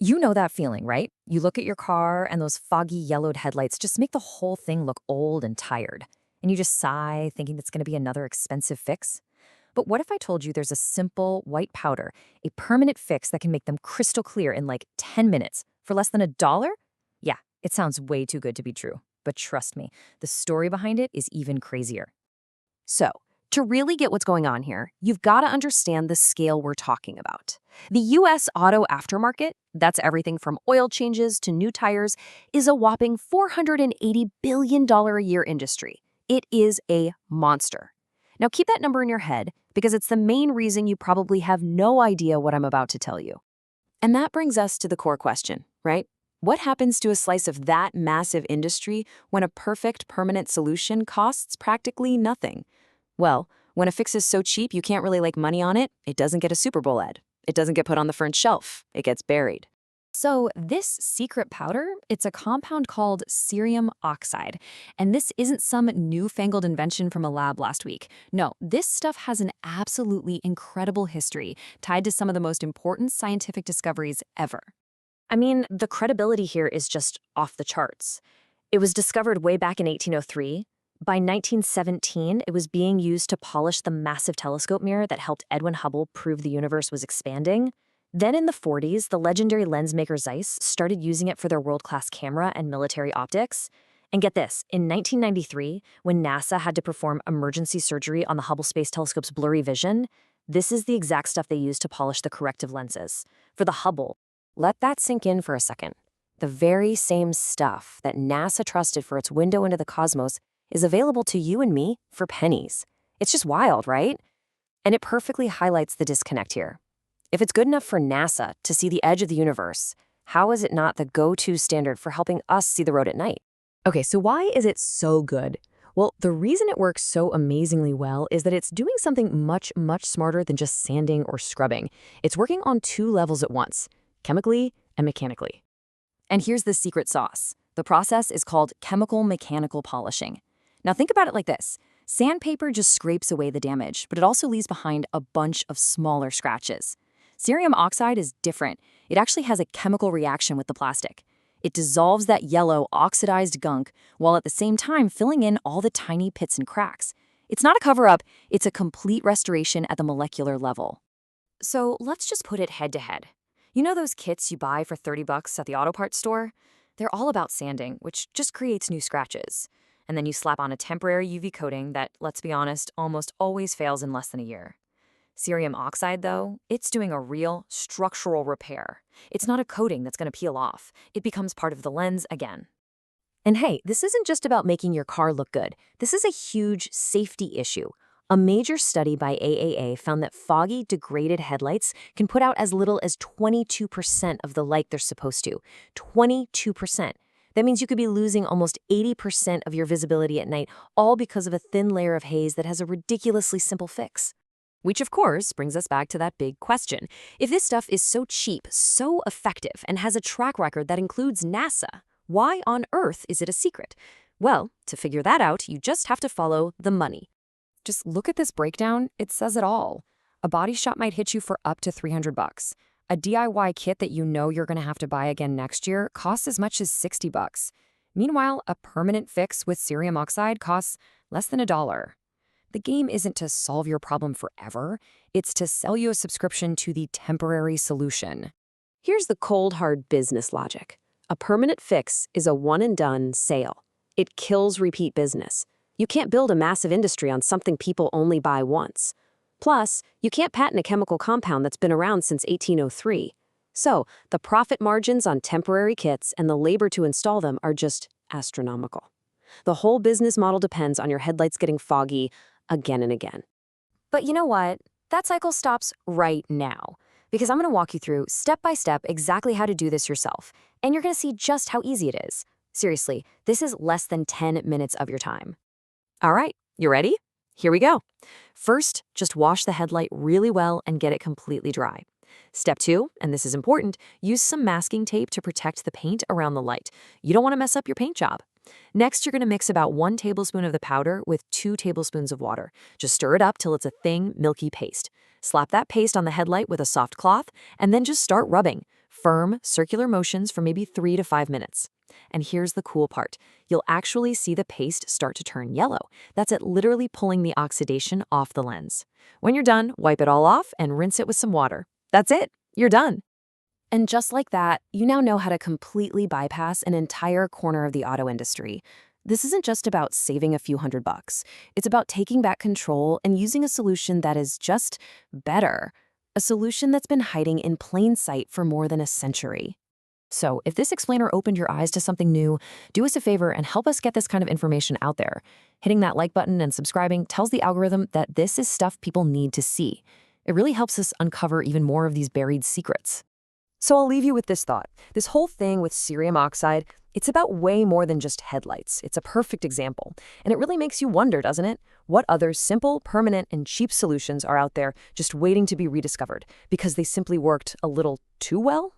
You know that feeling, right? You look at your car and those foggy yellowed headlights just make the whole thing look old and tired. And you just sigh, thinking it's going to be another expensive fix. But what if I told you there's a simple white powder, a permanent fix that can make them crystal clear in like 10 minutes for less than $1? Yeah, it sounds way too good to be true. But trust me, the story behind it is even crazier. So, to really get what's going on here, you've got to understand the scale we're talking about. The US auto aftermarket, that's everything from oil changes to new tires, is a whopping $480 billion a year industry. It is a monster. Now keep that number in your head because it's the main reason you probably have no idea what I'm about to tell you. And that brings us to the core question, right? What happens to a slice of that massive industry when a perfect permanent solution costs practically nothing? Well, when a fix is so cheap you can't really make money on it, it doesn't get a Super Bowl ad. It doesn't get put on the front shelf. It gets buried. So this secret powder, it's a compound called cerium oxide. And this isn't some newfangled invention from a lab last week. No, this stuff has an absolutely incredible history tied to some of the most important scientific discoveries ever. I mean, the credibility here is just off the charts. It was discovered way back in 1803. By 1917, it was being used to polish the massive telescope mirror that helped Edwin Hubble prove the universe was expanding. Then in the 40s, the legendary lens maker Zeiss started using it for their world-class camera and military optics. And get this, in 1993, when NASA had to perform emergency surgery on the Hubble Space Telescope's blurry vision, this is the exact stuff they used to polish the corrective lenses. For the Hubble, let that sink in for a second. The very same stuff that NASA trusted for its window into the cosmos is available to you and me for pennies. It's just wild, right? And it perfectly highlights the disconnect here. If it's good enough for NASA to see the edge of the universe, how is it not the go-to standard for helping us see the road at night? Okay, so why is it so good? Well, the reason it works so amazingly well is that it's doing something much, much smarter than just sanding or scrubbing. It's working on two levels at once, chemically and mechanically. And here's the secret sauce. The process is called chemical mechanical polishing. Now think about it like this. Sandpaper just scrapes away the damage, but it also leaves behind a bunch of smaller scratches. Cerium oxide is different. It actually has a chemical reaction with the plastic. It dissolves that yellow, oxidized gunk while at the same time filling in all the tiny pits and cracks. It's not a cover-up, it's a complete restoration at the molecular level. So let's just put it head to head. You know those kits you buy for $30 at the auto parts store? They're all about sanding, which just creates new scratches. And then you slap on a temporary UV coating that, let's be honest, almost always fails in less than a year. Cerium oxide, though, it's doing a real structural repair. It's not a coating that's going to peel off. It becomes part of the lens again. And hey, this isn't just about making your car look good. This is a huge safety issue. A major study by AAA found that foggy, degraded headlights can put out as little as 22% of the light they're supposed to. 22%. That means you could be losing almost 80% of your visibility at night, all because of a thin layer of haze that has a ridiculously simple fix. Which, of course, brings us back to that big question. If this stuff is so cheap, so effective, and has a track record that includes NASA, why on earth is it a secret? Well, to figure that out, you just have to follow the money. Just look at this breakdown. It says it all. A body shop might hit you for up to $300. A DIY kit that you know you're going to have to buy again next year costs as much as $60. Meanwhile, a permanent fix with cerium oxide costs less than $1. The game isn't to solve your problem forever. It's to sell you a subscription to the temporary solution. Here's the cold, hard business logic. A permanent fix is a one-and-done sale. It kills repeat business. You can't build a massive industry on something people only buy once. Plus, you can't patent a chemical compound that's been around since 1803. So, the profit margins on temporary kits and the labor to install them are just astronomical. The whole business model depends on your headlights getting foggy again and again. But you know what? That cycle stops right now. Because I'm going to walk you through, step by step, exactly how to do this yourself. And you're going to see just how easy it is. Seriously, this is less than 10 minutes of your time. All right, you ready? Here we go. First, just wash the headlight really well and get it completely dry. Step 2, and this is important, use some masking tape to protect the paint around the light. You don't want to mess up your paint job. Next, you're going to mix about 1 tablespoon of the powder with 2 tablespoons of water. Just stir it up till it's a thin, milky paste. Slap that paste on the headlight with a soft cloth, and then just start rubbing. firm, circular motions for maybe 3 to 5 minutes. And here's the cool part. You'll actually see the paste start to turn yellow. That's it literally pulling the oxidation off the lens. When you're done, wipe it all off and rinse it with some water. That's it. You're done. And just like that, you now know how to completely bypass an entire corner of the auto industry. This isn't just about saving a few $100. It's about taking back control and using a solution that is just better. A solution that's been hiding in plain sight for more than a century. So, if this explainer opened your eyes to something new, do us a favor and help us get this kind of information out there. Hitting that like button and subscribing tells the algorithm that this is stuff people need to see. It really helps us uncover even more of these buried secrets. So I'll leave you with this thought. This whole thing with cerium oxide, it's about way more than just headlights. It's a perfect example. And it really makes you wonder, doesn't it? What other simple, permanent, and cheap solutions are out there just waiting to be rediscovered because they simply worked a little too well?